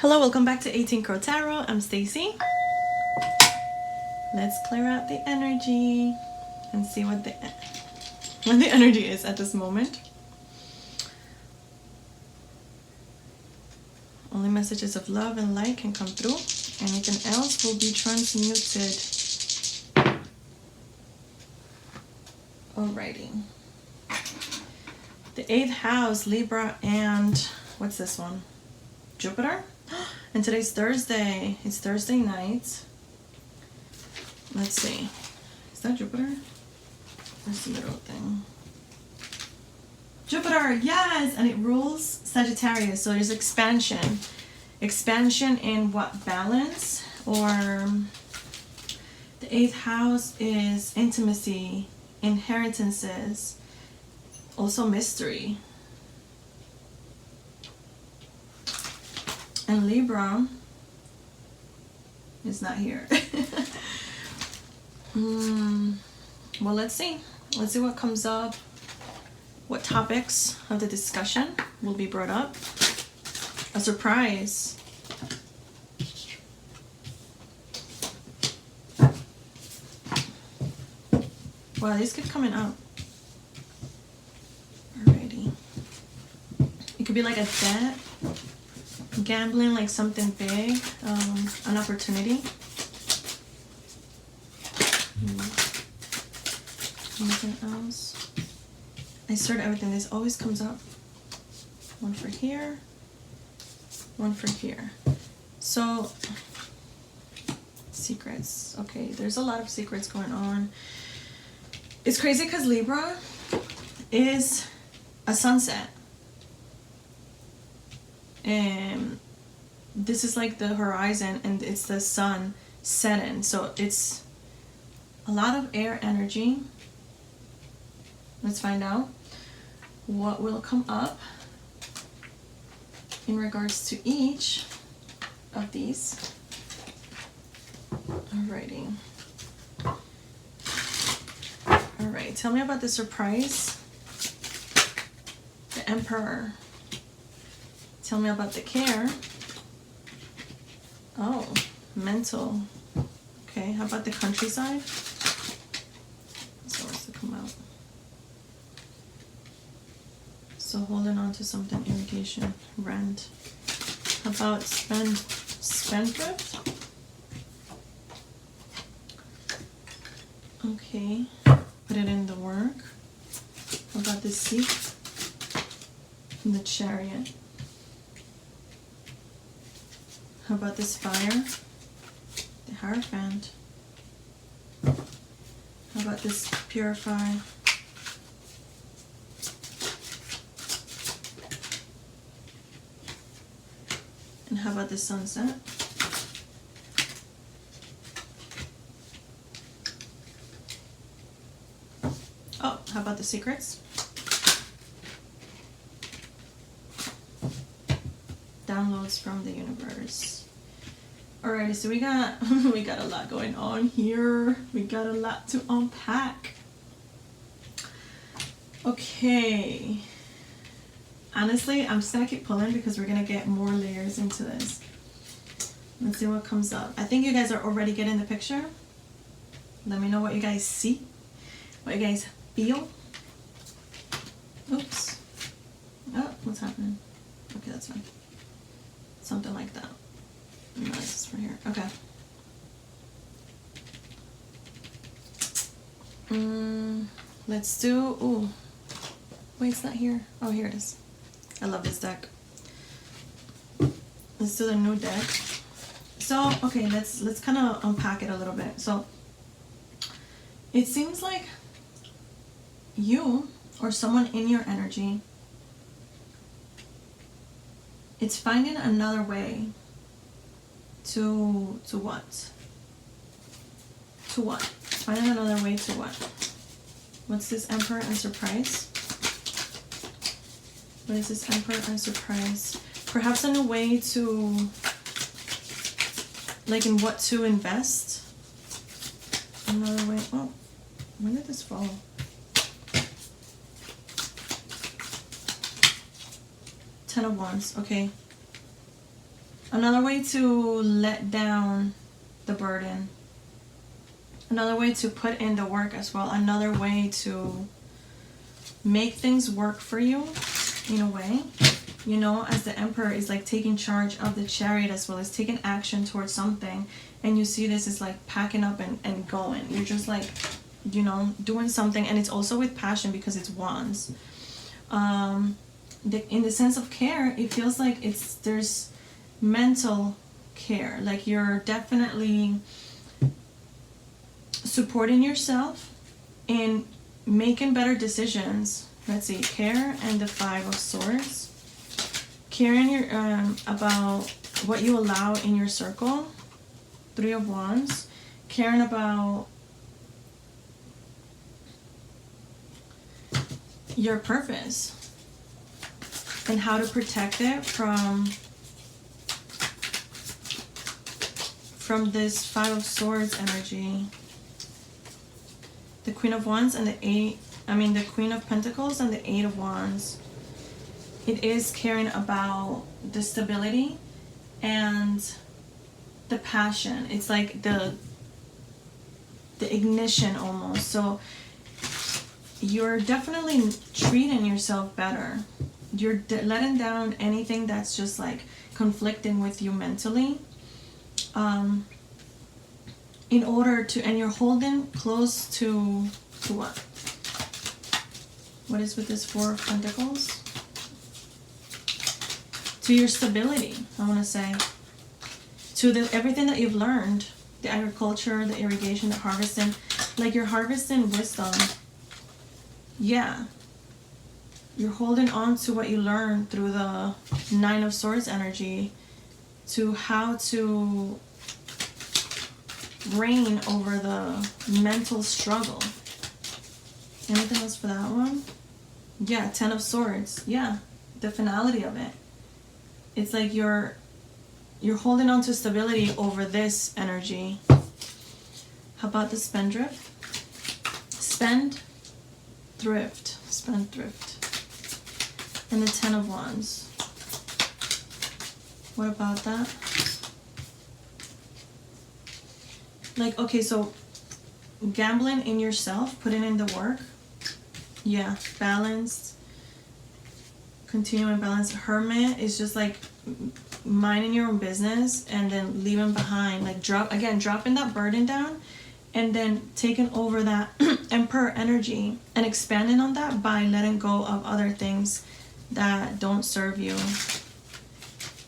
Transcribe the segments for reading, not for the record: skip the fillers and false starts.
Hello, welcome back to 18 Crow Tarot. I'm Stacy. Let's clear out the energy and see what the energy is at this moment. Only messages of love and light can come through. Anything else will be transmuted. Alrighty. The 8th house, Libra, and what's this one? Jupiter? And today's Thursday. It's Thursday night. Let's see. Is that Jupiter? Where's the middle thing? Jupiter, yes! And it rules Sagittarius. So there's expansion. Expansion in what? Balance? Or the 8th house is intimacy, inheritances, also mystery. And Libra is not here. Well, let's see. Let's see what comes up. What topics of the discussion will be brought up. A surprise. Wow, these keep coming up. Alrighty. It could be like a debt. Gambling, like something big, an opportunity. Anything else? I sort everything. This always comes up. One for here, one for here. So, secrets. Okay, there's a lot of secrets going on. It's crazy because Libra is a sunset. And this is like the horizon, and it's the sun setting, so it's a lot of air energy. Let's find out what will come up in regards to each of these. Alrighty. Alright, tell me about the surprise. The Emperor. Tell me about the care. Oh, mental. Okay, how about the countryside? So what's to come out? So holding on to something, irrigation, rent. How about spendthrift? Okay, put it in the work. How about the seat? And the Chariot. How about this fire? The Hierophant. How about this purify? And how about this sunset? Oh, how about the secrets? Downloads from the universe. Alrighty, so we got a lot going on here. We got a lot to unpack. Okay. Honestly, I'm just gonna keep pulling because we're gonna get more layers into this. Let's see what comes up. I think you guys are already getting the picture. Let me know what you guys see, what you guys feel. Oops. Oh, what's happening? Okay, that's fine. Something like that. No, this is from here. Okay. Let's do. Ooh. Wait, it's not here. Oh, here it is. I love this deck. Let's do the new deck. So, okay, let's kind of unpack it a little bit. So, it seems like you or someone in your energy, it's finding another way to what? To what? Finding another way to what? What's this Emperor and Surprise? What is this Emperor and Surprise? Perhaps a new way to, like, in what to invest. Another way. Oh, when did this fall? Ten of Wands. Okay. Another way to let down the burden. Another way to put in the work as well. Another way to make things work for you in a way. You know, as the Emperor is like taking charge of the Chariot as well as taking action towards something. And you see this is like packing up and going. You're just like, you know, doing something. And it's also with passion because it's Wands. In the sense of care, it feels like there's mental care. Like you're definitely supporting yourself in making better decisions. Let's see, care and the 5 of Swords. Caring about what you allow in your circle. 3 of Wands. Caring about your purpose and how to protect it from this 5 of Swords energy. The Queen of Wands and the Queen of Pentacles and the 8 of Wands. It is caring about the stability and the passion. It's like the ignition almost. So you're definitely treating yourself better. You're letting down anything that's just like conflicting with you mentally. In order to, and you're holding close to what? What is with this 4 of Pentacles? To your stability, I want to say. To everything that you've learned. The agriculture, the irrigation, the harvesting. Like you're harvesting wisdom. Yeah. You're holding on to what you learned through the 9 of Swords energy. To how to reign over the mental struggle. Anything else for that one? Yeah, 10 of Swords. Yeah, the finality of it. It's like you're holding on to stability over this energy. How about the spendthrift? Spendthrift. And the 10 of Wands. What about that? Like, okay, so gambling in yourself, putting in the work. Yeah, balanced. Continuing balance. Hermit is just like minding your own business and then leaving behind. Like dropping that burden down and then taking over that Emperor energy and expanding on that by letting go of other things that don't serve you.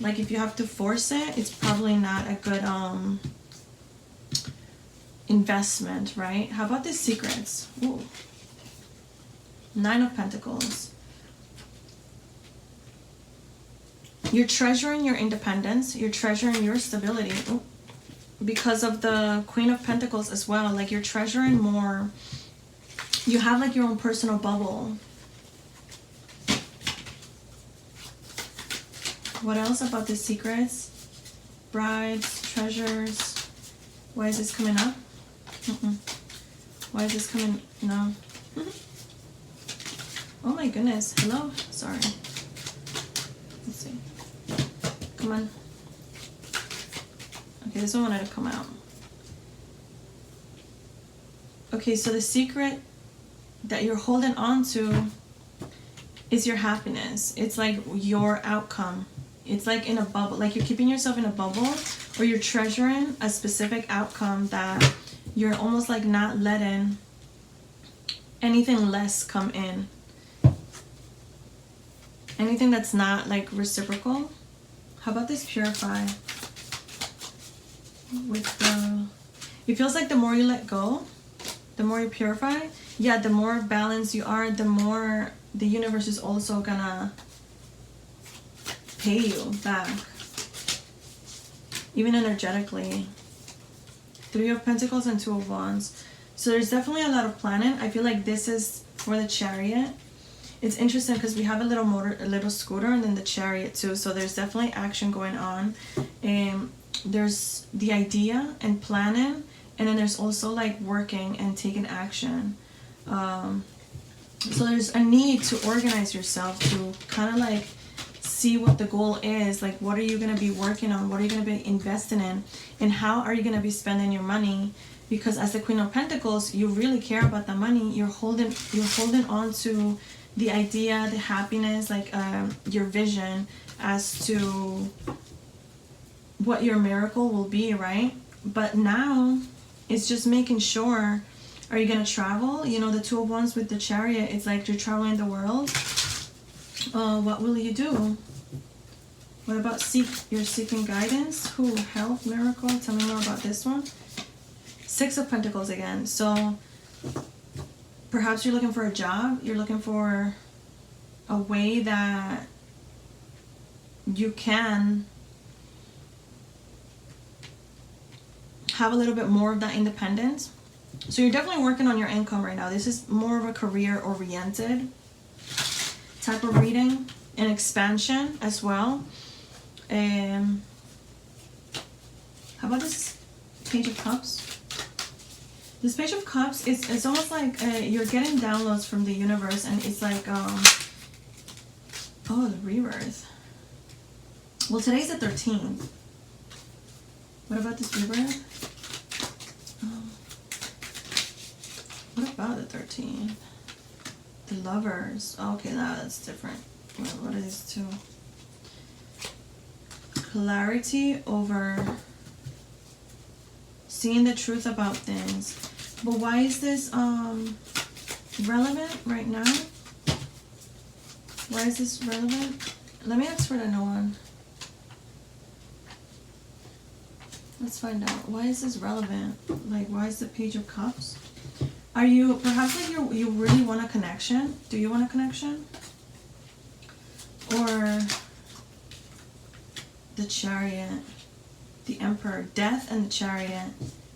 Like if you have to force it, it's probably not a good investment, right? How about the secrets? Ooh. 9 of Pentacles. You're treasuring your independence. You're treasuring your stability. Ooh. Because of the Queen of Pentacles as well. Like you're treasuring more. You have like your own personal bubble. What else about the secrets? Brides, treasures. Why is this coming up? Why is this coming? No. Oh my goodness. Hello? Sorry. Let's see. Come on. Okay, this one wanted to come out. Okay, so the secret that you're holding on to is your happiness. It's like your outcome. It's like in a bubble. Like you're keeping yourself in a bubble, or you're treasuring a specific outcome that you're almost like not letting anything less come in. Anything that's not like reciprocal. How about this purify? With the, it feels like the more you let go, the more you purify. Yeah, the more balanced you are, the more the universe is also gonna pay you back. Even energetically. 3 of Pentacles and 2 of Wands. So there's definitely a lot of planning. I feel like this is for the Chariot. It's interesting because we have a little scooter and then the Chariot too. So there's definitely action going on. There's the idea and planning, and then there's also like working and taking action. So there's a need to organize yourself, to kind of like see what the goal is. Like, what are you going to be working on? What are you going to be investing in? And how are you going to be spending your money? Because as the Queen of Pentacles, you really care about the money. You're holding on to the idea, the happiness, like your vision as to what your miracle will be, right? But now it's just making sure, are you going to travel? You know, the Two of Wands with the Chariot, it's like you're traveling the world. What will you do? What about you're seeking guidance? Who? Health, miracle? Tell me more about this one. Six of Pentacles again. So perhaps you're looking for a job. You're looking for a way that you can have a little bit more of that independence. So you're definitely working on your income right now. This is more of a career-oriented type of reading, and expansion as well. How about this Page of Cups? This Page of Cups, it's almost like you're getting downloads from the universe, and it's like, oh, the rebirth. Well, today's the 13th. What about this rebirth? What about the 13th? The Lovers. Okay, now that's different. What are these two? Clarity over seeing the truth about things. But why is this relevant right now? Why is this relevant? Let me ask for the no one. Let's find out. Why is this relevant? Like, why is the Page of Cups? Are you, perhaps like you really want a connection? Do you want a connection? Or the Chariot, the Emperor, Death and the Chariot,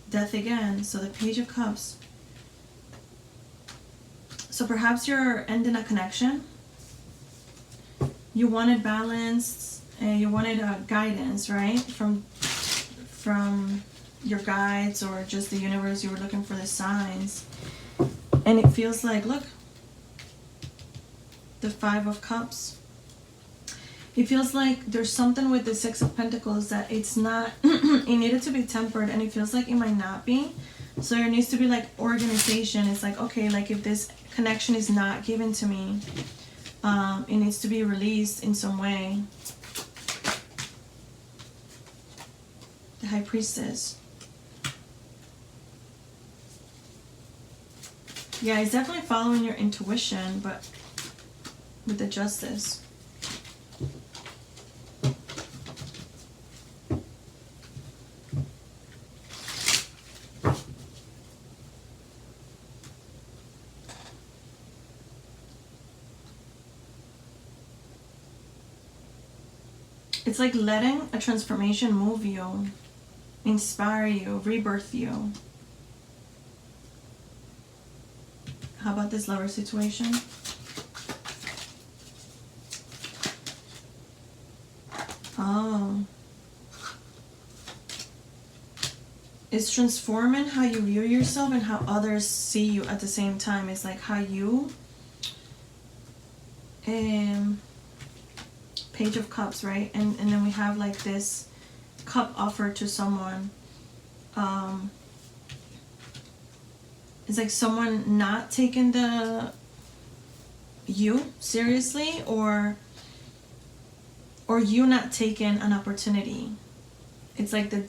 Death again, so the Page of Cups. So perhaps you're ending a connection. You wanted balance, and you wanted guidance, right? From your guides or just the universe. You were looking for the signs. And it feels like, look, the Five of Cups. It feels like there's something with the Six of Pentacles that it's not, it needed to be tempered, and it feels like it might not be. So there needs to be like organization. It's like, okay, like if this connection is not given to me, it needs to be released in some way. The High Priestess. Yeah, it's definitely following your intuition, but with the Justice. It's like letting a transformation move you, inspire you, rebirth you. How about this Lover situation? Oh. It's transforming how you view yourself and how others see you at the same time. It's like how you... Page of Cups, right? And then we have like this cup offered to someone. It's like someone not taking you seriously, or you not taking an opportunity. It's like the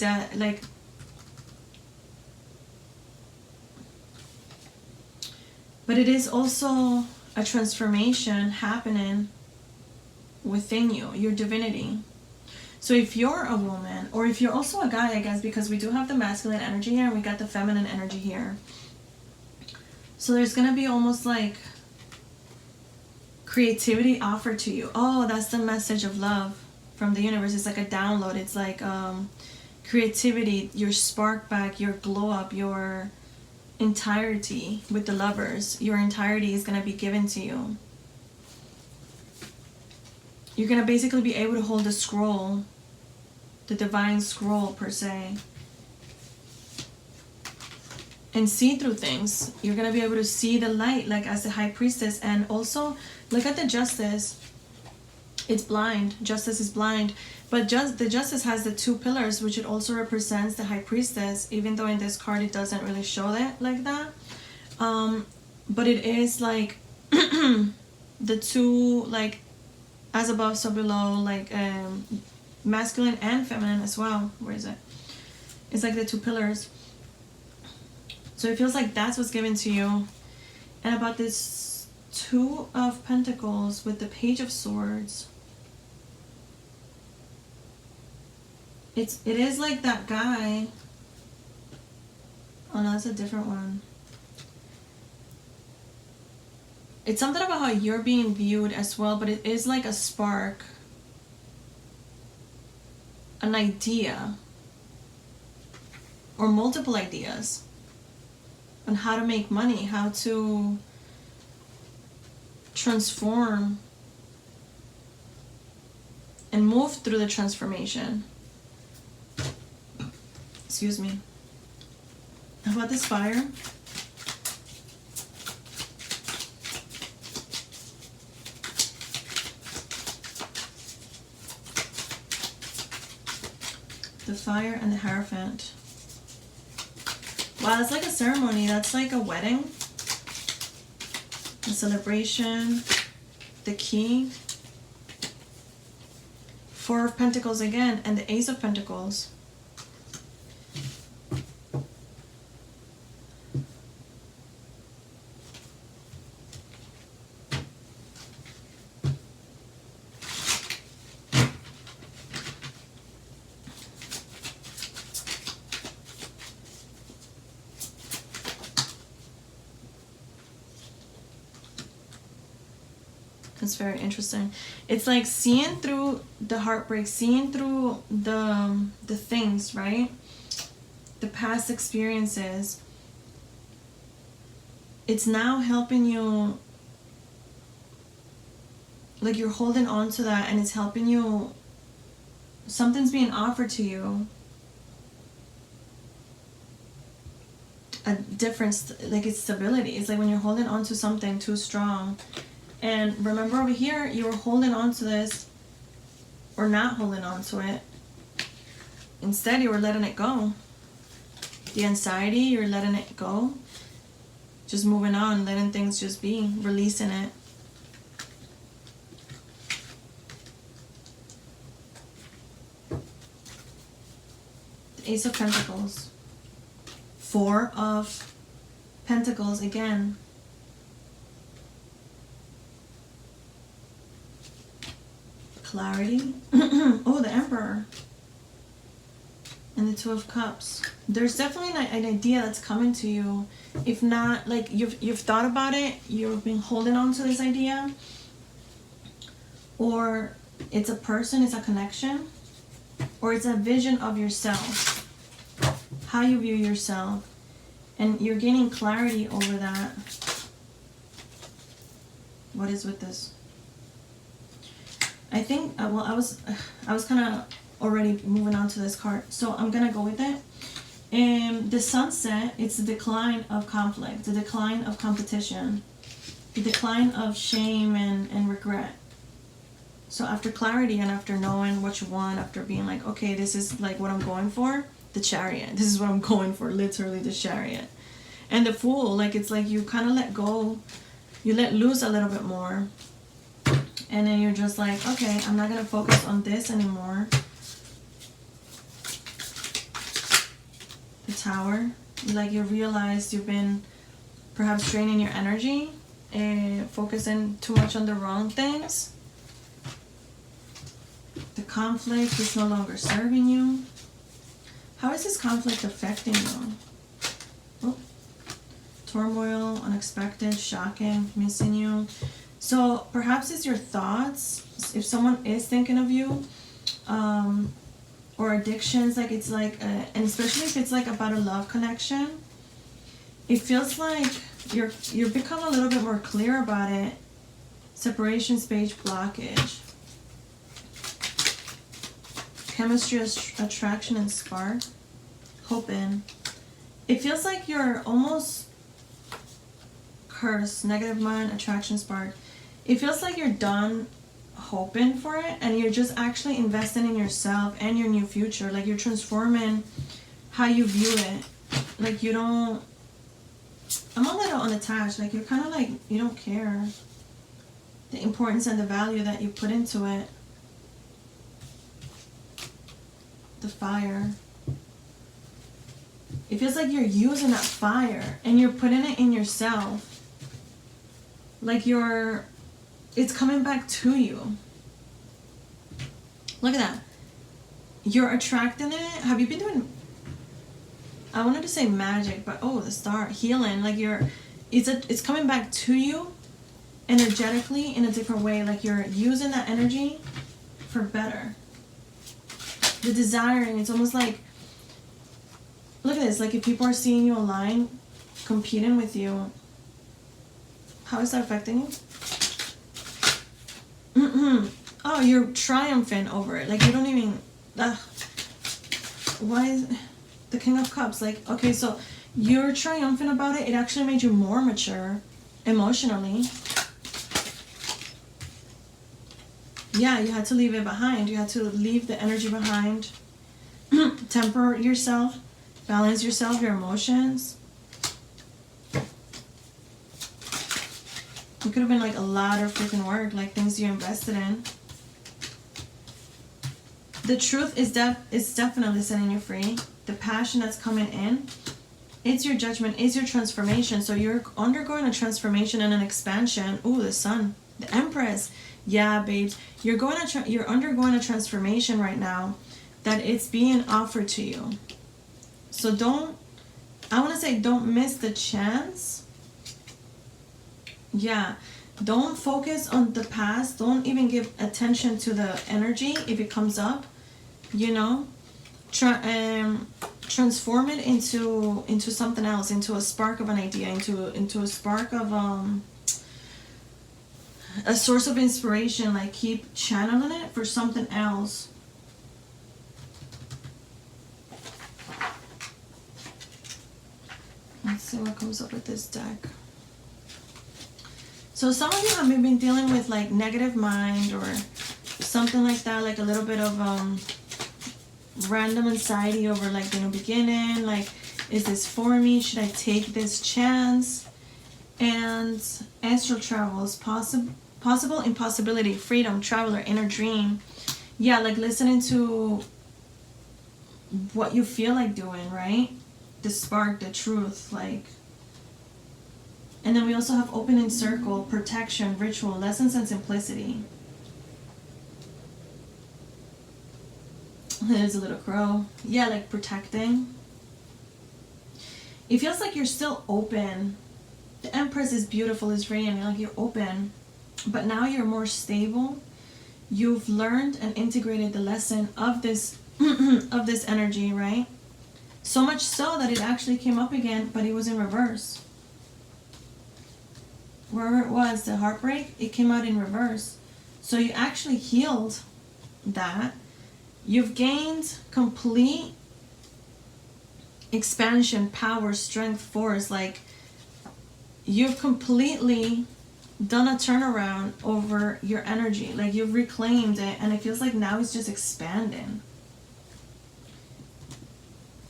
but it is also a transformation happening within you, your divinity. So if you're a woman, or if you're also a guy, I guess, because we do have the masculine energy here and we got the feminine energy here. So there's going to be almost like creativity offered to you. Oh, that's the message of love from the universe. It's like a download. It's like creativity, your spark back, your glow up, your entirety with the Lovers. Your entirety is going to be given to you. You're going to basically be able to hold the scroll, the divine scroll per se, and see through things. You're going to be able to see the light, like as the High Priestess. And also, look at the Justice. It's blind. Justice is blind. But the Justice has the 2 pillars, which it also represents the High Priestess, even though in this card it doesn't really show that like that. But it is like the 2, like, as above, so below, like masculine and feminine as well. Where is it? It's like the 2 pillars. So it feels like that's what's given to you. And about this 2 of Pentacles with the Page of Swords. It is like that guy. Oh no, that's a different one. It's something about how you're being viewed as well, but it is like a spark. An idea. Or multiple ideas. On how to make money, how to transform and move through the transformation. Excuse me. How about this fire? The fire and the Hierophant. Wow, that's like a ceremony. That's like a wedding. A celebration. The key. 4 of Pentacles again. And the Ace of Pentacles. It's very interesting. It's like seeing through the heartbreak, seeing through the things, right? The past experiences. It's now helping you, like you're holding on to that, and it's helping you. Something's being offered to you. A difference, like it's stability. It's like when you're holding on to something too strong. And remember over here, you were holding on to this or not holding on to it. Instead, you were letting it go. The anxiety, you're letting it go. Just moving on, letting things just be, releasing it. The Ace of Pentacles. 4 of Pentacles again. Clarity. Oh, the Emperor. And the 2 of Cups. There's definitely an idea that's coming to you. If not, like you've thought about it, you've been holding on to this idea. Or it's a person, it's a connection. Or it's a vision of yourself. How you view yourself. And you're gaining clarity over that. What is with this? I think, well, I was kind of already moving on to this card, so I'm gonna go with it. And the Sunset, it's the decline of conflict, the decline of competition, the decline of shame and regret. So after clarity and after knowing what you want, after being like, okay, this is like what I'm going for, the Chariot, this is what I'm going for, literally the Chariot. And the Fool, like it's like you kind of let go, you let loose a little bit more. And then you're just like, okay, I'm not going to focus on this anymore. The Tower. Like you realize you've been perhaps draining your energy and focusing too much on the wrong things. The conflict is no longer serving you. How is this conflict affecting you? Oh. Turmoil, unexpected, shocking, missing you. So perhaps it's your thoughts. If someone is thinking of you, or addictions, like it's like, and especially if it's like about a love connection, it feels like you're become a little bit more clear about it. Separation, space, blockage, chemistry, attraction, and spark, hoping. It feels like you're almost cursed, negative mind, attraction, spark. It feels like you're done hoping for it, and you're just actually investing in yourself and your new future. Like you're transforming how you view it. Like you don't, I'm a little unattached. Like you're kind of like, you don't care the importance and the value that you put into it. The fire. It feels like you're using that fire and you're putting it in yourself. Like it's coming back to you. Look at that. You're attracting it. Have you been doing, I wanted to say magic, but oh, the star, healing. Like it's coming back to you energetically in a different way. Like you're using that energy for better. The desiring, it's almost like, look at this, like if people are seeing you online, competing with you, how is that affecting you? Oh, you're triumphant over it. Like you don't even, why is the King of Cups? Like, okay, so you're triumphant about it. It actually made you more mature emotionally. Yeah, you had to leave it behind. You had to leave the energy behind. Temper yourself. Balance yourself, your emotions. It could have been like a lot of freaking work, like things you invested in. The truth is definitely setting you free. The passion that's coming in, it's your judgment, it's your transformation. So you're undergoing a transformation and an expansion. Ooh, the sun, the Empress. Yeah, babes, you're undergoing a transformation right now that it's being offered to you. So don't miss the chance. Yeah, don't focus on the past. Don't even give attention to the energy if it comes up. You know, transform it into something else, into a spark of an idea, into a spark of a source of inspiration. Like keep channeling it for something else. Let's see what comes up with this deck. So some of you have been dealing with like negative mind or something like that, like a little bit of random anxiety over like the new beginning. Like, is this for me? Should I take this chance? And astral travels, possible impossibility, freedom, traveler, inner dream. Yeah, like listening to what you feel like doing, right? The spark, the truth, like. And then we also have opening circle, protection, ritual, lessons, and simplicity. There's a little crow. Yeah, like protecting. It feels like you're still open. The Empress is beautiful, is radiant, like you're open. But now you're more stable. You've learned and integrated the lesson of this of this energy, right? So much so that it actually came up again, but it was in reverse. Wherever it was, the heartbreak, it came out in reverse. So you actually healed that. You've gained complete expansion, power, strength, force. Like, you've completely done a turnaround over your energy. Like, you've reclaimed it, and it feels like now it's just expanding.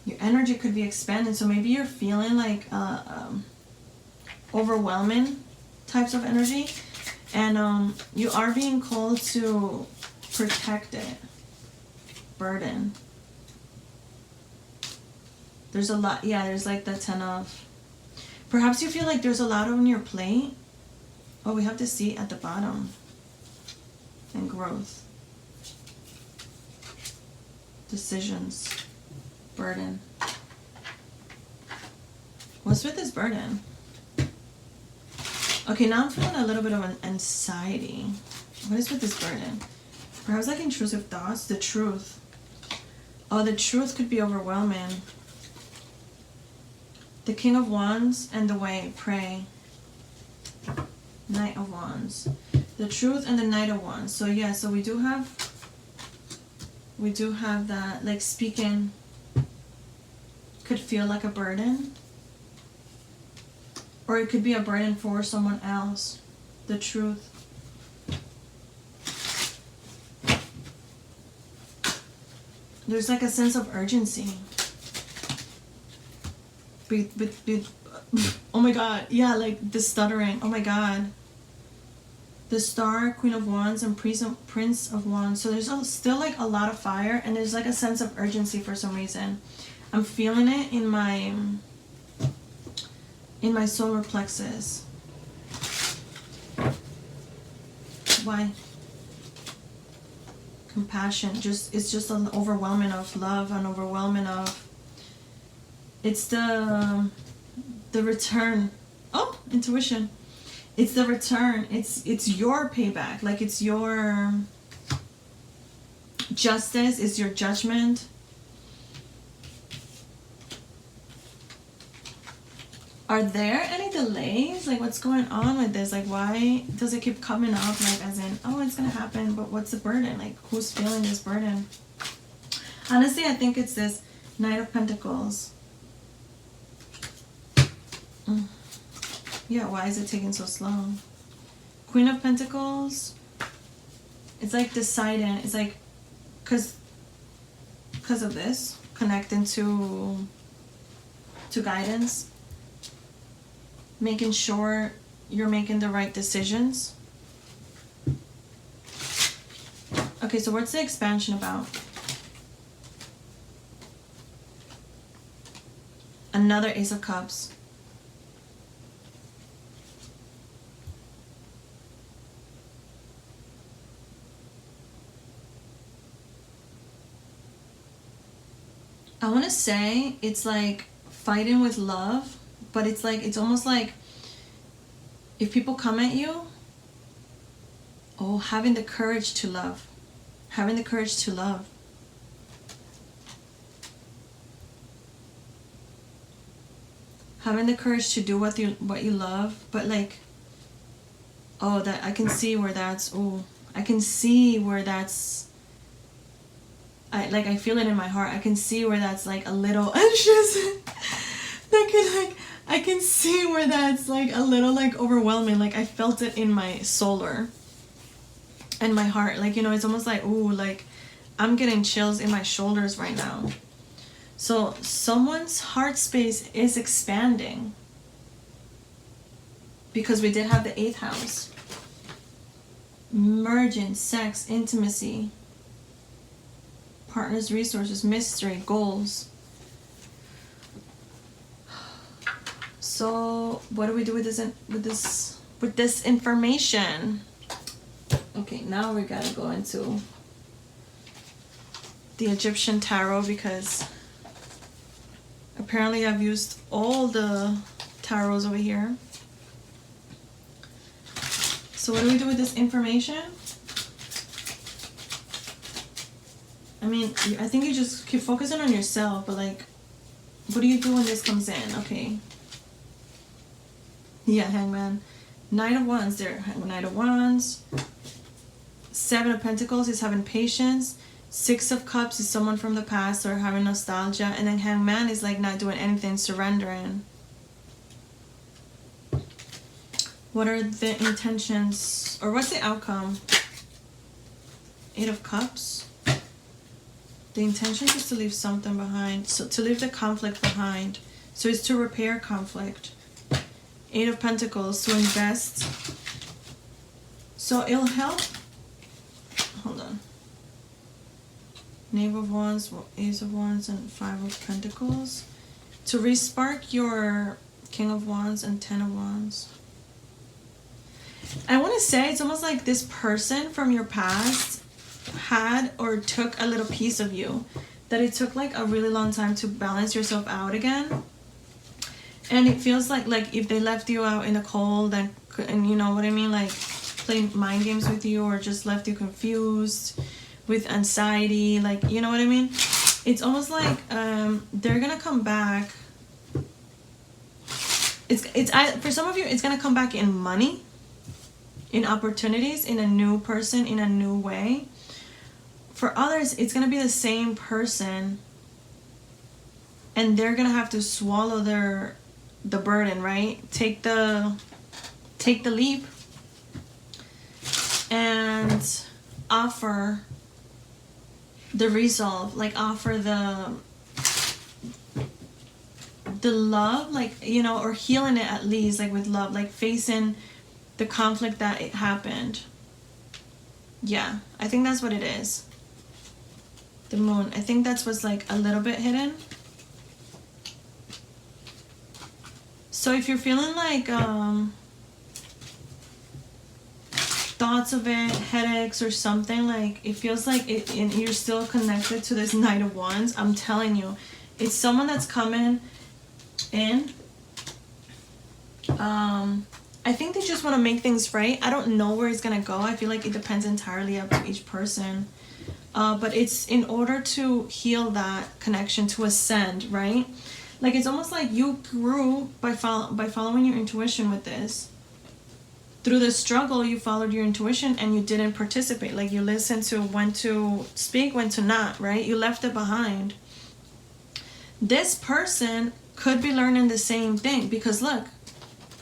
Your energy could be expanding. So maybe you're feeling like overwhelming types of energy, and you are being called to protect it. Burden. There's a lot. Yeah, there's like the 10 of. Perhaps you feel like there's a lot on your plate. Oh, we have the seat at the bottom. And growth. Decisions. Burden. What's with this burden? Okay, now I'm feeling a little bit of an anxiety. What is with this burden? Perhaps like intrusive thoughts. The truth. Oh, the truth could be overwhelming. The King of Wands and the Way. Pray. Knight of Wands. The truth and the Knight of Wands. So yeah, so we do have that, like speaking could feel like a burden. Or it could be a burden for someone else. The truth. There's like a sense of urgency. Oh my god, yeah, like the stuttering. Oh my god. The Star, Queen of Wands, and Prince of Wands. So there's still like a lot of fire, and there's like a sense of urgency for some reason. I'm feeling it in my solar plexus. Why? Compassion. It's just an overwhelming of love, an overwhelming of. It's the return. Oh, intuition. It's the return. It's your payback. Like, it's your justice. It's your judgment. Are there any delays? Like, what's going on with this? Like, why does it keep coming up? Like, as in, oh, it's gonna happen, but what's the burden? Like, who's feeling this burden? Honestly, I think it's this Knight of Pentacles. Yeah, why is it taking so slow? Queen of Pentacles. It's like deciding. It's like, because of this, connecting to guidance. Making sure you're making the right decisions. Okay, so what's the expansion about? Another Ace of Cups. I want to say it's like fighting with love, but it's like, it's almost like if people come at you, oh, having the courage to love. Having the courage to love. Having the courage to do what you love, but like, oh, that I can see where that's, oh, I can see where that's, I feel it in my heart. I can see where that's like a little anxious. I can see where that's like a little like overwhelming. Like, I felt it in my solar and my heart. Like, you know, it's almost like, ooh, like I'm getting chills in my shoulders right now. So someone's heart space is expanding because we did have the 8th house. Merging, sex, intimacy, partners, resources, mystery, goals. So what do we do with this information? Okay, now we gotta go into the Egyptian tarot, because apparently I've used all the tarots over here. So what do we do with this information? I mean, I think you just keep focusing on yourself, but like, what do you do when this comes in? Okay. Yeah, Hangman. Knight of Wands there. Knight of Wands. 7 of Pentacles is having patience. 6 of Cups is someone from the past or having nostalgia. And then Hangman is like not doing anything, surrendering. What are the intentions, or what's the outcome? 8 of Cups. The intention is to leave something behind. So to leave the conflict behind. So it's to repair conflict. 8 of Pentacles, to invest. So it'll help. Hold on. Knave of Wands, Ace of Wands, and 5 of Pentacles. To respark your King of Wands and 10 of Wands. I want to say it's almost like this person from your past had or took a little piece of you. That it took like a really long time to balance yourself out again. And it feels like if they left you out in the cold and you know what I mean, like playing mind games with you, or just left you confused with anxiety, like, you know what I mean? It's almost like they're gonna come back. For some of you, it's gonna come back in money, in opportunities, in a new person, in a new way. For others, it's gonna be the same person, and they're gonna have to swallow the burden, right? Take the leap and offer the resolve, like offer the love, like, you know, or healing it at least, like with love, like facing the conflict that it happened. Yeah, I think that's what it is. The moon, I think that's what's like a little bit hidden. So if you're feeling like thoughts of it, headaches or something, like it feels like it, and you're still connected to this Knight of Wands, I'm telling you, it's someone that's coming in. I think they just want to make things right. I don't know where it's gonna go. I feel like it depends entirely up to each person. But it's in order to heal that connection, to ascend, right? Like it's almost like you grew by following your intuition with this. Through the struggle, you followed your intuition and you didn't participate. Like you listened to when to speak, when to not, right? You left it behind. This person could be learning the same thing, because look,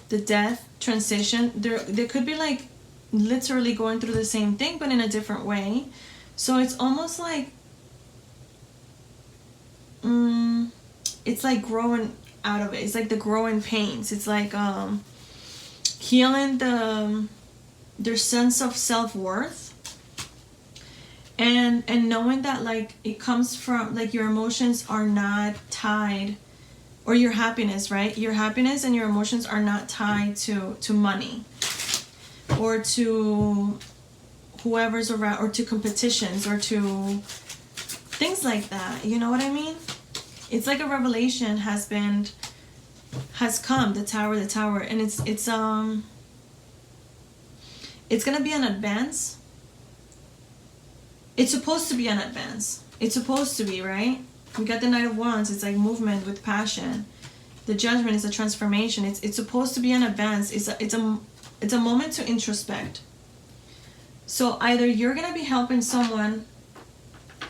the death, transition, they could be like literally going through the same thing but in a different way. So it's almost like it's like growing out of it. It's like the growing pains. It's like healing their sense of self-worth, and knowing that like it comes from like your emotions are not tied, or your happiness, right? Your happiness and your emotions are not tied to money or to whoever's around, or to competitions, or to things like that. You know what I mean? It's like a revelation has come, the tower, and it's gonna be an advance. It's supposed to be an advance. It's supposed to be, right? We got the Knight of Wands. It's like movement with passion. The Judgment is a transformation. It's supposed to be an advance. It's a moment to introspect. So either you're gonna be helping someone,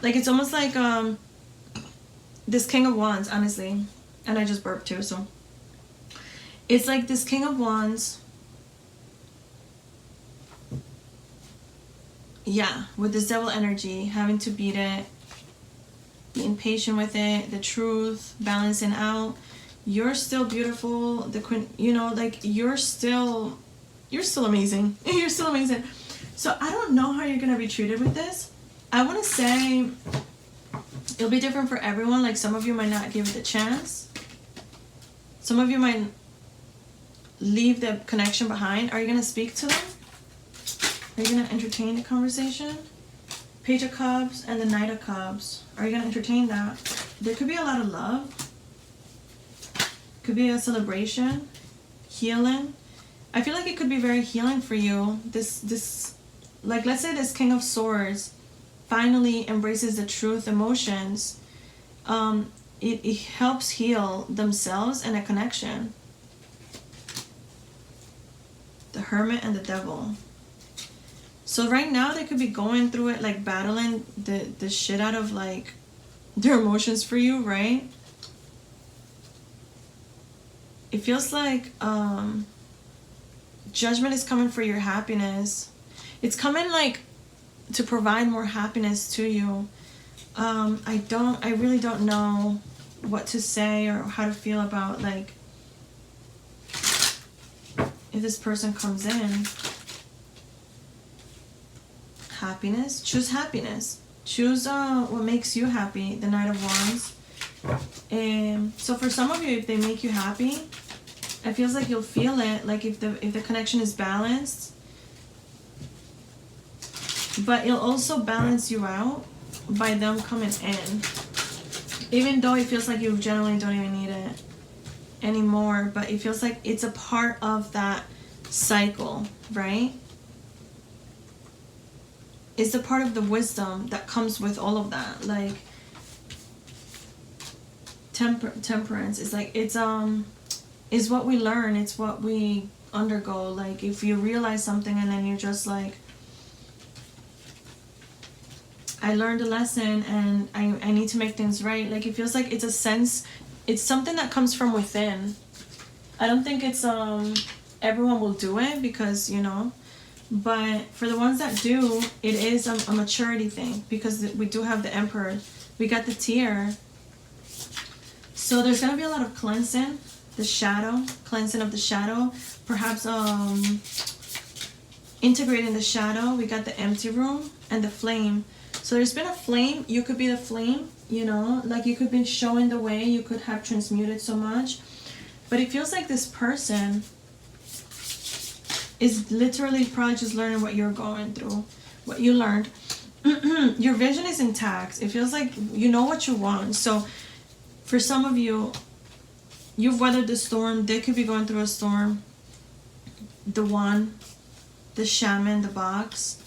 like it's almost like this King of Wands, honestly, and I just burped too, so it's like this King of Wands, yeah, with this Devil energy, having to beat it, being patient with it, the truth, balancing out. You're still beautiful, the Queen, you know, like you're still amazing. You're still amazing. So I don't know how you're gonna be treated with this. I want to say it'll be different for everyone. Like some of you might not give it a chance. Some of you might leave the connection behind. Are you gonna speak to them? Are you gonna entertain the conversation? Page of Cups and the Knight of Cups. Are you gonna entertain that? There could be a lot of love. Could be a celebration, healing. I feel like it could be very healing for you. This, like, let's say this King of Swords finally embraces the truth, emotions. It helps heal themselves and a connection. The Hermit and the Devil. So right now they could be going through it, like battling the shit out of like their emotions for you, right? It feels like Judgment is coming for your happiness. It's coming like to provide more happiness to you. I really don't know what to say or how to feel about like if this person comes in. Happiness. Choose happiness. Choose what makes you happy. The Knight of Wands. So for some of you, if they make you happy, it feels like you'll feel it. Like if the connection is balanced, but it'll also balance you out by them coming in. Even though it feels like you generally don't even need it anymore, but it feels like it's a part of that cycle, right? It's a part of the wisdom that comes with all of that. Like temperance is like it's what we learn, it's what we undergo. Like if you realize something and then you're just like, I learned a lesson and I need to make things right. Like it feels like it's a sense, it's something that comes from within. I don't think it's everyone will do it because, you know, But for the ones that do, it is a maturity thing, because we do have the Emperor. We got the Tear. So there's going to be a lot of cleansing, the shadow, cleansing of the shadow. Perhaps integrating the shadow. We got the empty room and the flame. So there's been a flame. You could be the flame, you know, like you could be showing the way. You could have transmuted so much. But it feels like this person is literally probably just learning what you're going through, what you learned. Your vision is intact. It feels like you know what you want. So for some of you, you've weathered the storm. They could be going through a storm. The One, the Shaman, the Box.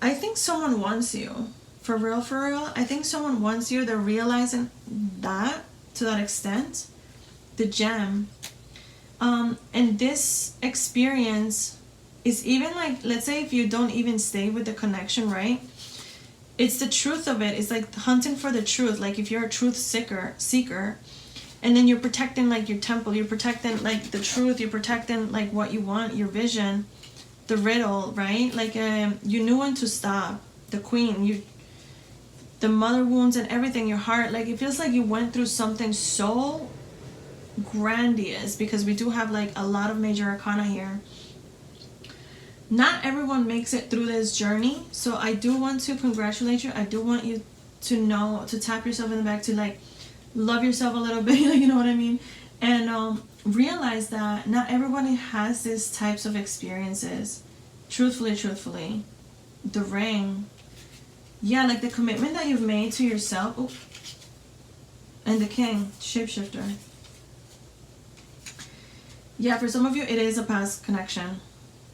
I think someone wants you. For real, for real. I think someone wants you. They're realizing that to that extent. The Gem. And this experience is even like, let's say if you don't even stay with the connection, right? It's the truth of it. It's like hunting for the truth. Like if you're a truth seeker, and then you're protecting like your temple, you're protecting like the truth, you're protecting like what you want, your vision, the riddle, right? Like you knew when to stop. The Queen, the mother wounds and everything, your heart. Like it feels like you went through something so grandiose, because we do have like a lot of major arcana here. Not everyone makes it through this journey, so I do want to congratulate you. I do want you to know, to tap yourself in the back, to like love yourself a little bit, you know what I mean, and realize that not everybody has these types of experiences. Truthfully, the Ring, yeah, like the commitment that you've made to yourself. Ooh. And the King, shapeshifter. Yeah, for some of you, it is a past connection.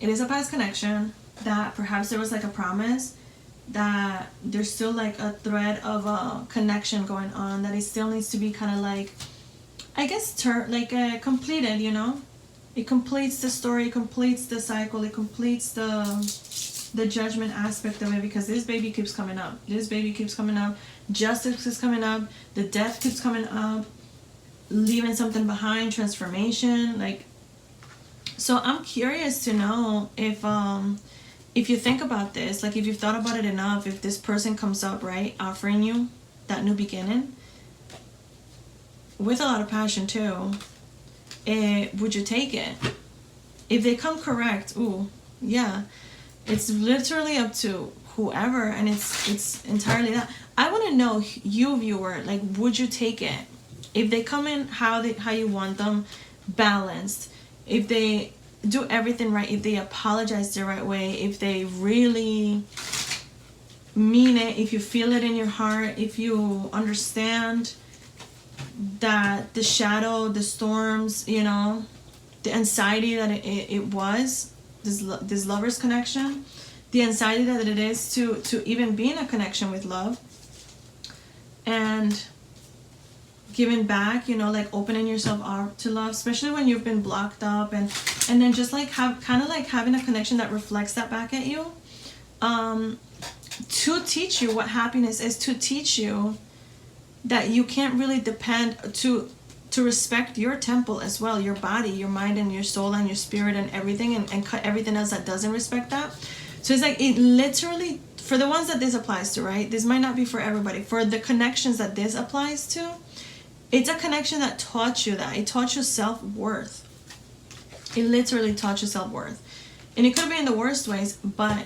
It is a past connection that perhaps there was like a promise, that there's still like a thread of a connection going on, that it still needs to be kind of like, I guess, completed, you know? It completes the story, it completes the cycle, it completes the judgment aspect of it, because this baby keeps coming up. This baby keeps coming up. Justice is coming up. The death keeps coming up. Leaving something behind, transformation, like. So I'm curious to know if you think about this, like if you've thought about it enough, if this person comes up, right, offering you that new beginning with a lot of passion too, would you take it? If they come correct, ooh, yeah, it's literally up to whoever, and it's entirely that. I want to know, you viewer, like, would you take it? If they come in how you want them, balanced, if they do everything right, if they apologize the right way, if they really mean it, if you feel it in your heart, if you understand that the shadow, the storms, you know, the anxiety that it was, this lover's connection, the anxiety that it is to even be in a connection with love, and giving back, you know, like opening yourself up to love, especially when you've been blocked up, and then just like having a connection that reflects that back at you, to teach you what happiness is, to teach you that you can't really depend, to respect your temple as well, your body, your mind, and your soul, and your spirit, and everything, and cut everything else that doesn't respect that. So it's like, it literally, for the ones that this applies to, right, this might not be for everybody, for the connections that this applies to, it's a connection that taught you that. It taught you self-worth. It literally taught you self-worth. And it could be in the worst ways, but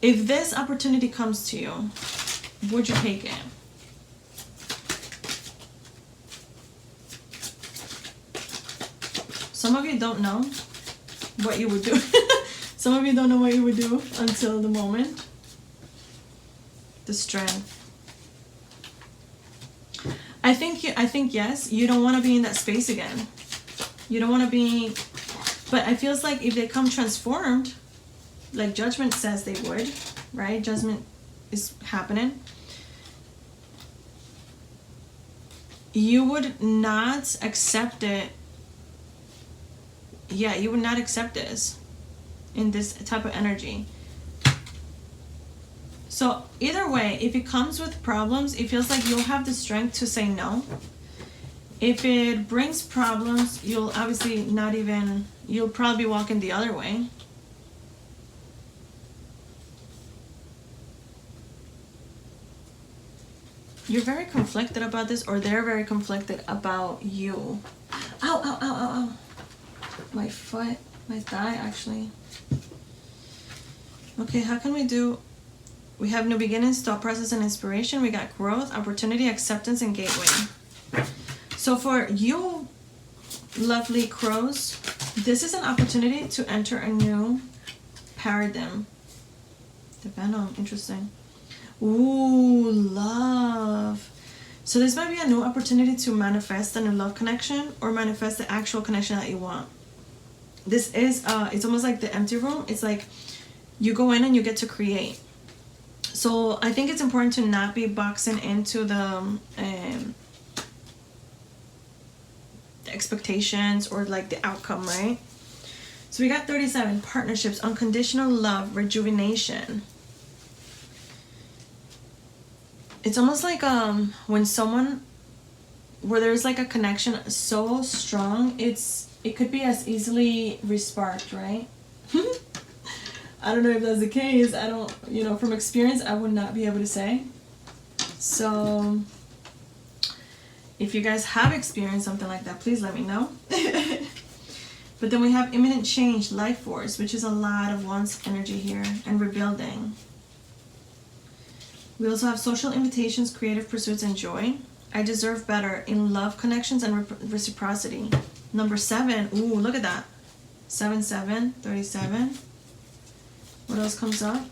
if this opportunity comes to you, would you take it? Some of you don't know what you would do. Some of you don't know what you would do until the moment. The Strength. I think yes, you don't want to be in that space again. You don't want to be, but I feels like if they come transformed, like Judgment says they would, right? Judgment is happening. You would not accept it. Yeah, you would not accept this in this type of energy. So either way, if it comes with problems, it feels like you'll have the strength to say no. If it brings problems, you'll obviously not even, you'll probably be walking the other way. You're very conflicted about this, or they're very conflicted about you. Ow, ow, ow, ow, ow. My foot, my thigh, actually. Okay, how can we do? We have new beginnings, thought process, and inspiration. We got growth, opportunity, acceptance, and gateway. So for you, lovely crows, this is an opportunity to enter a new paradigm. The venom, interesting. Ooh, love. So this might be a new opportunity to manifest a new love connection, or manifest the actual connection that you want. This is, it's almost like the empty room. It's like you go in and you get to create. So I think it's important to not be boxing into the expectations or like the outcome, right? So we got 37, partnerships, unconditional love, rejuvenation. It's almost like when someone, where there's like a connection so strong, it could be as easily resparked, right? I don't know if that's the case. I don't, you know, from experience, I would not be able to say. So if you guys have experienced something like that, please let me know. But then we have imminent change, life force, which is a lot of one's energy here, and rebuilding. We also have social invitations, creative pursuits, and joy. I deserve better in love connections and reciprocity. Number 7. Ooh, look at that. 7, 7, 37. What else comes up?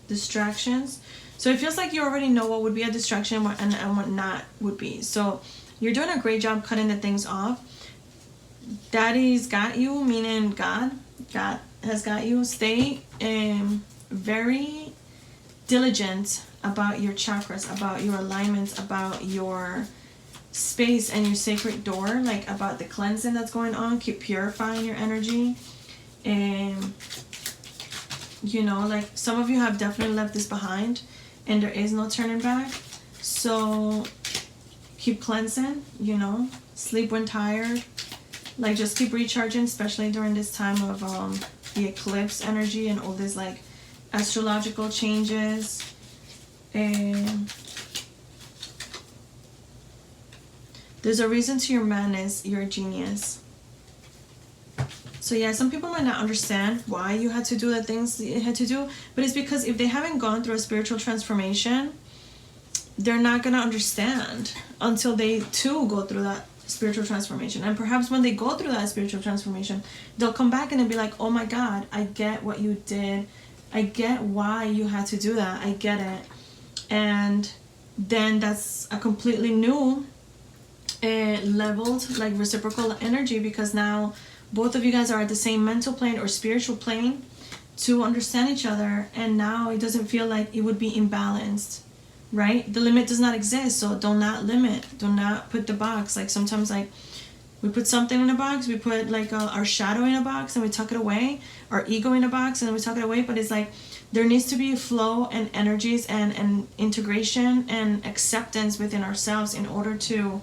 Distractions. So it feels like you already know what would be a distraction and what not would be. So you're doing a great job cutting the things off. Daddy's got you, meaning God has got you. Stay very diligent about your chakras, about your alignments, about your space and your sacred door, like about the cleansing that's going on. Keep purifying your energy. And you know, like some of you have definitely left this behind and there is no turning back. So keep cleansing, you know, sleep when tired, like just keep recharging, especially during this time of the eclipse energy and all these like astrological changes. And there's a reason to your madness. You're a genius. So yeah, some people might not understand why you had to do the things that you had to do, but it's because if they haven't gone through a spiritual transformation, they're not going to understand until they too go through that spiritual transformation. And perhaps when they go through that spiritual transformation, they'll come back and they'll be like, oh my God, I get what you did. I get why you had to do that. I get it. And then that's a completely new leveled, like reciprocal energy, because now both of you guys are at the same mental plane or spiritual plane to understand each other, and now it doesn't feel like it would be imbalanced, right? The limit does not exist, so do not limit. Do not put the box. Like sometimes, like we put something in a box, we put like our shadow in a box and we tuck it away, our ego in a box and we tuck it away. But it's like there needs to be a flow and energies and integration and acceptance within ourselves in order to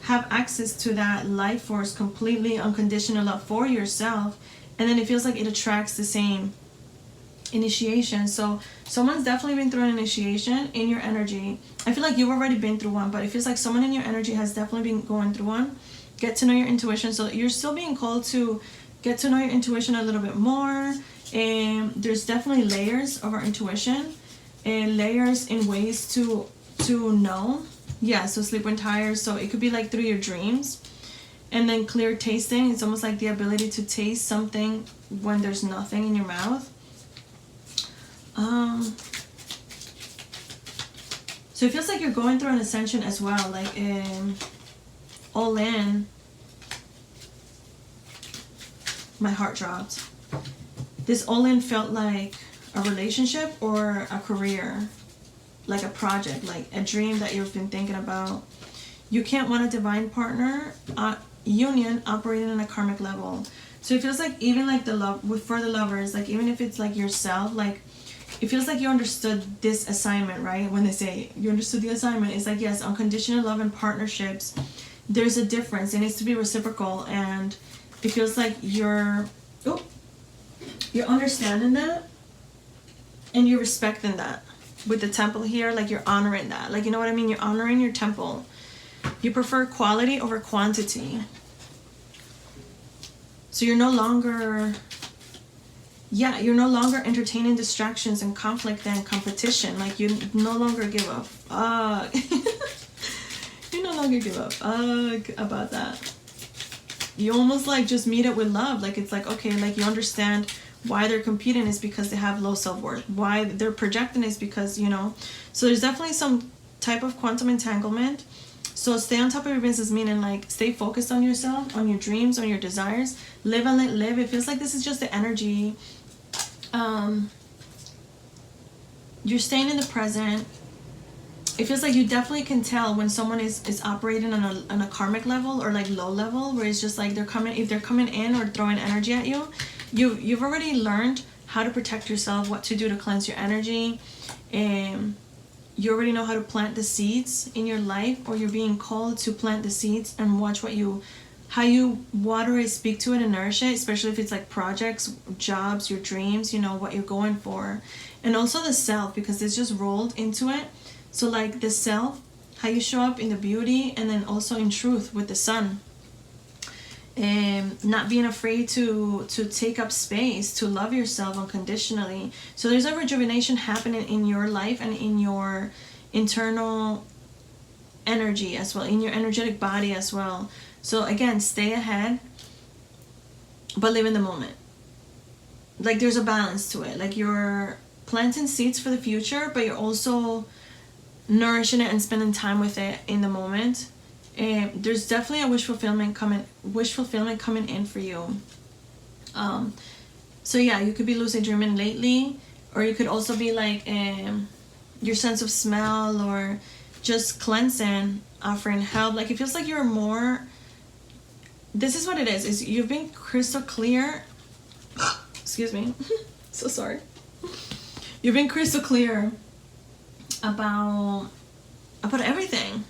have access to that life force, completely unconditional love for yourself. And then it feels like it attracts the same initiation. So someone's definitely been through an initiation in your energy. I feel like you've already been through one, but it feels like someone in your energy has definitely been going through one. Get to know your intuition. So you're still being called to get to know your intuition a little bit more. And there's definitely layers of our intuition and layers in ways to know. Yeah, so sleep when tired. So it could be like through your dreams. And then clear tasting. It's almost like the ability to taste something when there's nothing in your mouth. So it feels like you're going through an ascension as well, like all in. My heart dropped. This all in felt like a relationship or a career, like a project, like a dream that you've been thinking about. You can't want a divine partner, union operating on a karmic level. So it feels like even like the love for the lovers, like even if it's like yourself, like it feels like you understood this assignment, right? When they say you understood the assignment, it's like, yes, unconditional love and partnerships, there's a difference. It needs to be reciprocal, and it feels like you're understanding that, and you're respecting that. With the temple here, like you're honoring that. Like, you know what I mean? You're honoring your temple. You prefer quality over quantity. So you're no longer... Yeah, you're no longer entertaining distractions and conflict and competition. Like, you no longer give a fuck. You no longer give a fuck about that. You almost like just meet it with love. Like, it's like, okay, like you understand why they're competing is because they have low self-worth. Why they're projecting is because, you know. So there's definitely some type of quantum entanglement. So stay on top of your business, meaning like stay focused on yourself, on your dreams, on your desires. Live and let live. It feels like this is just the energy. You're staying in the present. It feels like you definitely can tell when someone is operating on a karmic level or like low level, where it's just like if they're coming in or throwing energy at you, you've already learned how to protect yourself, what to do to cleanse your energy, and you already know how to plant the seeds in your life, or you're being called to plant the seeds and watch how you water it, speak to it, and nourish it, especially if it's like projects, jobs, your dreams, you know, what you're going for. And also the self, because it's just rolled into it. So like the self, how you show up in the beauty, and then also in truth with the sun. And not being afraid to take up space, to love yourself unconditionally. So there's a rejuvenation happening in your life and in your internal energy as well, in your energetic body as well. So again, stay ahead, but live in the moment. Like there's a balance to it. Like you're planting seeds for the future, but you're also nourishing it and spending time with it in the moment. And there's definitely a wish fulfillment coming in for you. So yeah, you could be lucid dreaming lately, or you could also be like your sense of smell, or just cleansing, offering help. Like it feels like you're more. This is what it is you've been crystal clear. Excuse me. So sorry. You've been crystal clear about everything.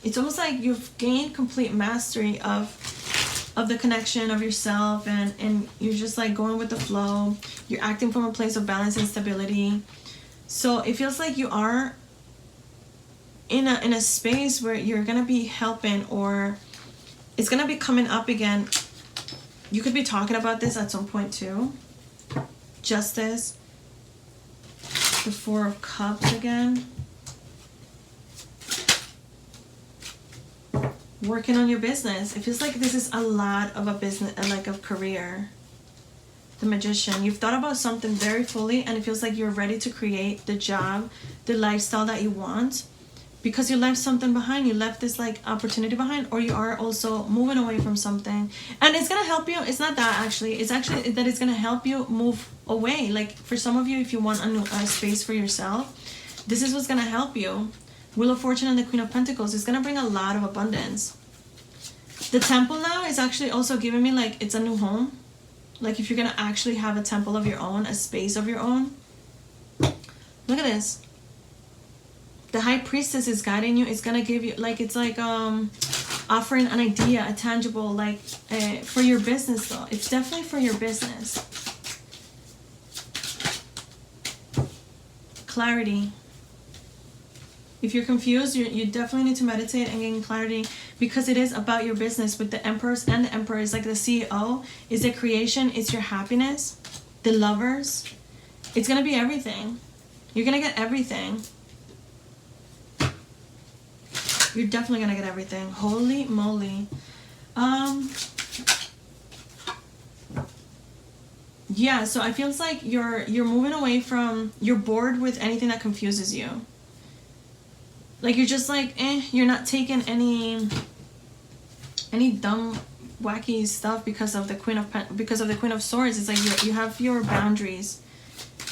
It's almost like you've gained complete mastery of the connection of yourself, and you're just like going with the flow. You're acting from a place of balance and stability. So it feels like you are in a space where you're gonna be helping, or it's gonna be coming up again. You could be talking about this at some point too. Justice. The Four of Cups again. Working on your business. It feels like this is a lot of a business, like a career. The Magician. You've thought about something very fully, and it feels like you're ready to create the job, the lifestyle that you want, because you left something behind. You left this like opportunity behind, or you are also moving away from something, and it's gonna help you. It's not that actually. It's actually that it's gonna help you move away. Like for some of you, if you want a new space for yourself, this is what's gonna help you. Wheel of Fortune and the Queen of Pentacles is going to bring a lot of abundance. The temple now is actually also giving me like it's a new home. Like if you're going to actually have a temple of your own, a space of your own. Look at this. The High Priestess is guiding you. It's going to give you like, it's like offering an idea, a tangible, like for your business though. It's definitely for your business. Clarity. If you're confused, you definitely need to meditate and gain clarity, because it is about your business. With the Empress and the Emperor is like the CEO, is the creation, it's your happiness, the Lovers. It's going to be everything. You're going to get everything. You're definitely going to get everything. Holy moly. Yeah, so I feel like you're moving away from, you're bored with anything that confuses you. Like you're just like, you're not taking any dumb, wacky stuff because of the Queen of Swords. It's like you have your boundaries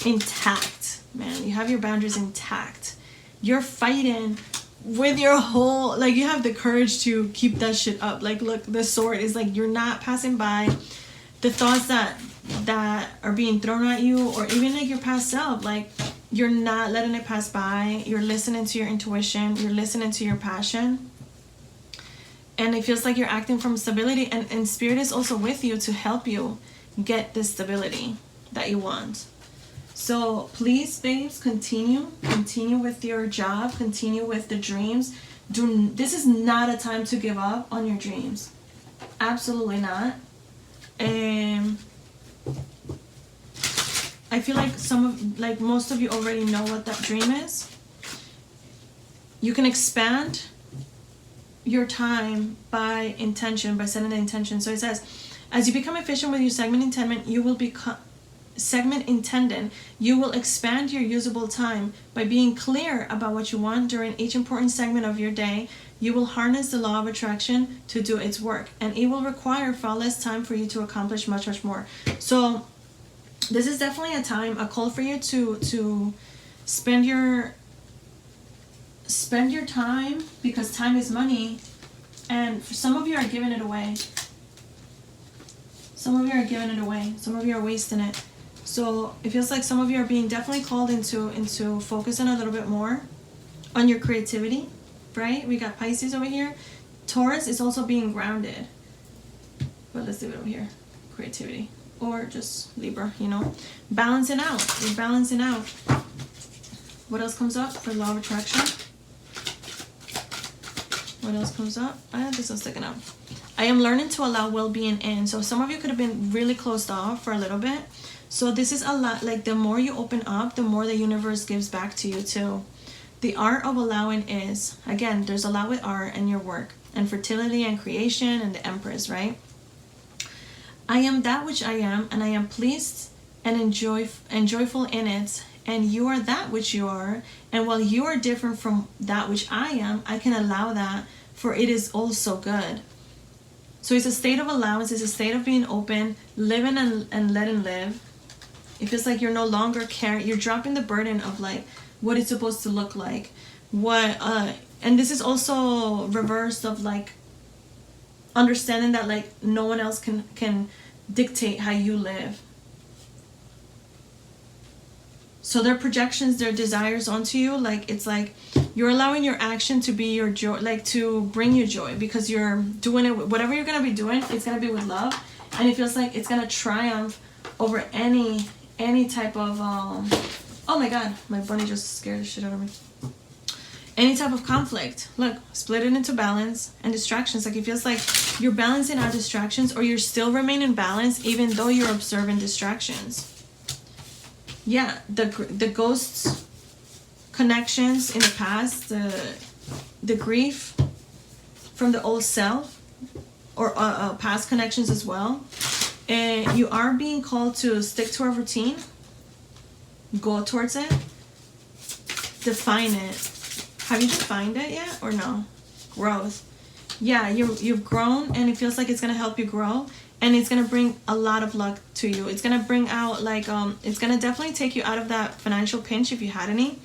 intact, man. You have your boundaries intact. You're fighting with your whole, like you have the courage to keep that shit up. Like look, the sword is like you're not passing by the thoughts that are being thrown at you, or even like your past self, like you're not letting it pass by. You're listening to your intuition, you're listening to your passion, and it feels like you're acting from stability, and spirit is also with you to help you get the stability that you want. So please, babes, continue with your job, continue with the dreams. This is not a time to give up on your dreams. Absolutely not. And I feel like most of you already know what that dream is. You can expand your time by intention, by setting the intention. So it says, as you become efficient with your segment intendant, you will expand your usable time by being clear about what you want during each important segment of your day. You will harness the law of attraction to do its work, and it will require far less time for you to accomplish much, much more. So this is definitely a call for you to spend your time, because time is money, and for some of you are giving it away. Some of you are wasting it. So it feels like some of you are being definitely called into focusing a little bit more on your creativity, right? We got Pisces over here. Taurus is also being grounded. But let's leave it over here. Creativity. Or just Libra, Balancing out. You're balancing out. What else comes up for law of attraction? What else comes up? This one's sticking out. I am learning to allow well-being in. So some of you could have been really closed off for a little bit. So this is a lot, like the more you open up, the more the universe gives back to you too. The art of allowing is, again, there's a lot with art and your work, and fertility and creation and the Empress, right? I am that which I am, and I am pleased and joyful in it, and you are that which you are, and while you are different from that which I am, I can allow that, for it is also good. So it's a state of allowance, it's a state of being open, living and letting live. It feels like you're no longer you're dropping the burden of like what it's supposed to look like. And this is also reversed of like understanding that like no one else can dictate how you live. So their projections, their desires onto you, like it's like you're allowing your action to be your joy, like to bring you joy, because you're doing it, whatever you're going to be doing, it's going to be with love, and it feels like it's going to triumph over any type of oh my god, my bunny just scared the shit out of me. Any type of conflict. Look, split it into balance and distractions. Like it feels like you're balancing out distractions, or you're still remaining balanced even though you're observing distractions. Yeah, the ghosts connections in the past, the grief from the old self, or past connections as well. And you are being called to stick to a routine, go towards it, define it. Have you defined it yet or no? Growth. Yeah, you've grown, and it feels like it's going to help you grow, and it's going to bring a lot of luck to you. It's going to bring out like it's going to definitely take you out of that financial pinch if you had any.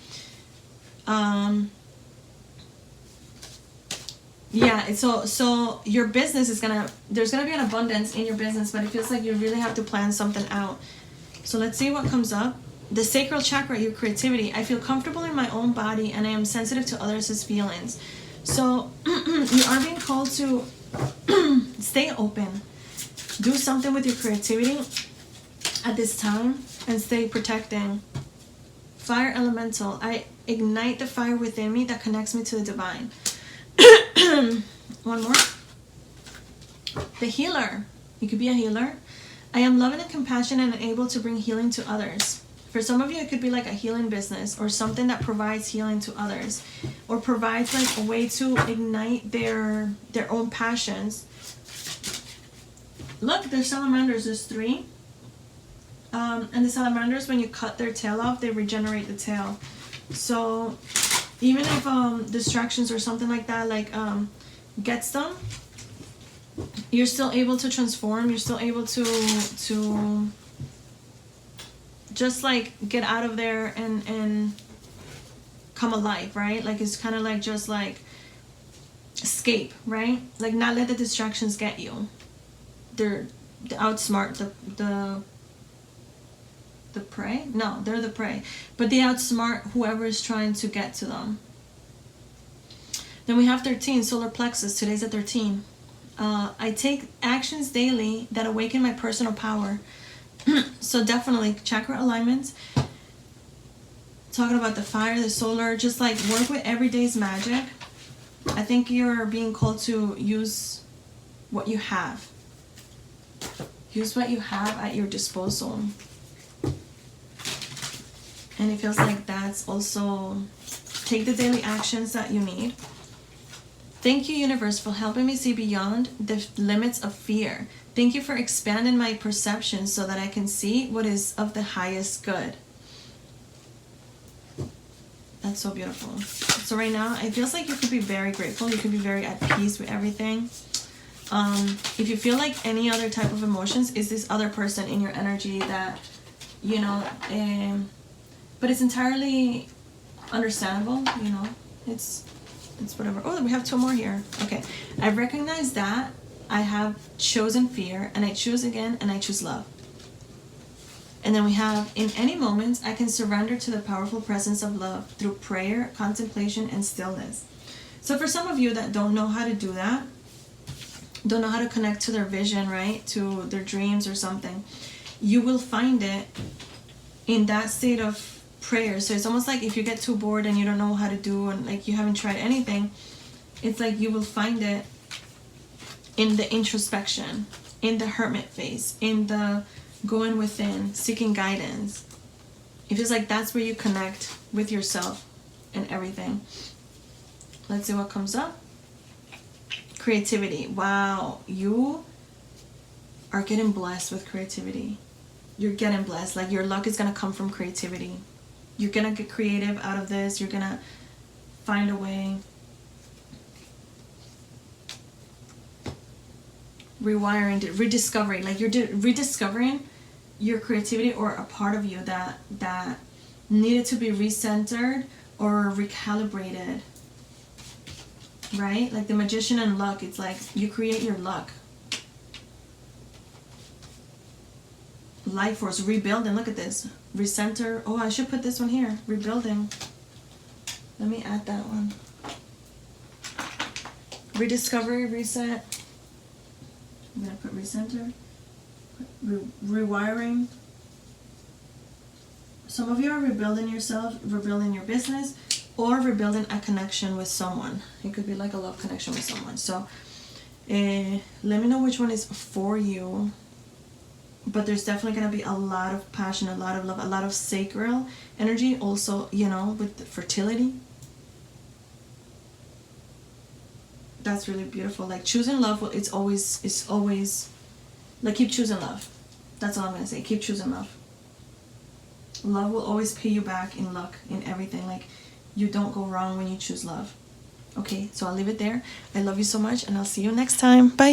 Yeah, so your business is there's gonna be an abundance in your business, but it feels like you really have to plan something out. So let's see what comes up. The sacral chakra, your creativity. I feel comfortable in my own body, and I am sensitive to others' feelings. So you are being called to stay open, do something with your creativity at this time, and stay protecting. Fire elemental. I ignite the fire within me that connects me to the divine. One more. The healer. You could be a healer. I am loving and compassionate and able to bring healing to others. For some of you, it could be like a healing business, or something that provides healing to others, or provides like a way to ignite their own passions. Look, there's salamanders. There's 3. And the salamanders, when you cut their tail off, they regenerate the tail. So even if distractions or something like that gets them, you're still able to transform. You're still able to just like get out of there and come alive, right? Like it's kind of like just like escape, right? Like not let the distractions get you. outsmart the prey. No, they're the prey, but they outsmart whoever is trying to get to them. Then we have 13, solar plexus. Today's at 13. I take actions daily that awaken my personal power. So definitely chakra alignment. Talking about the fire, the solar, just like work with everyday's magic. I think you're being called to use what you have. Use what you have at your disposal. And it feels like that's also, take the daily actions that you need. Thank you, universe, for helping me see beyond the limits of fear. Thank you for expanding my perception so that I can see what is of the highest good. That's so beautiful. So right now, it feels like you could be very grateful. You could be very at peace with everything. If you feel like any other type of emotions, is this other person in your energy that, you know, but it's entirely understandable, you know, it's whatever. Oh, we have 2 more here. Okay. I recognize that I have chosen fear, and I choose again, and I choose love. And then we have, in any moment, I can surrender to the powerful presence of love through prayer, contemplation, and stillness. So for some of you that don't know how to do that, don't know how to connect to their vision, right? To their dreams or something, you will find it in that state of prayer. So it's almost like if you get too bored and you don't know how to do, and like you haven't tried anything, it's like you will find it in the introspection, in the hermit phase, in the going within, seeking guidance. It feels like that's where you connect with yourself and everything. Let's see what comes up. Creativity. Wow, you are getting blessed with creativity. You're getting blessed. Like your luck is going to come from creativity. You're going to get creative out of this. You're going to find a way. Rewiring, rediscovering. Like you're rediscovering your creativity, or a part of you that needed to be recentered or recalibrated. Right? Like the magician and luck. It's like you create your luck. Life force, rebuilding. Look at this. Recenter. Oh, I should put this one here. Rebuilding. Let me add that one. Rediscovery, reset. I'm going to put recenter. Rewiring. Some of you are rebuilding yourself, rebuilding your business, or rebuilding a connection with someone. It could be like a love connection with someone. So let me know which one is for you. But there's definitely going to be a lot of passion, a lot of love, a lot of sacral energy. Also, you know, with fertility. That's really beautiful. Like choosing love, it's always like keep choosing love. That's all I'm going to say. Keep choosing love. Love will always pay you back in luck, in everything. Like you don't go wrong when you choose love. Okay, so I'll leave it there. I love you so much, and I'll see you next time. Bye.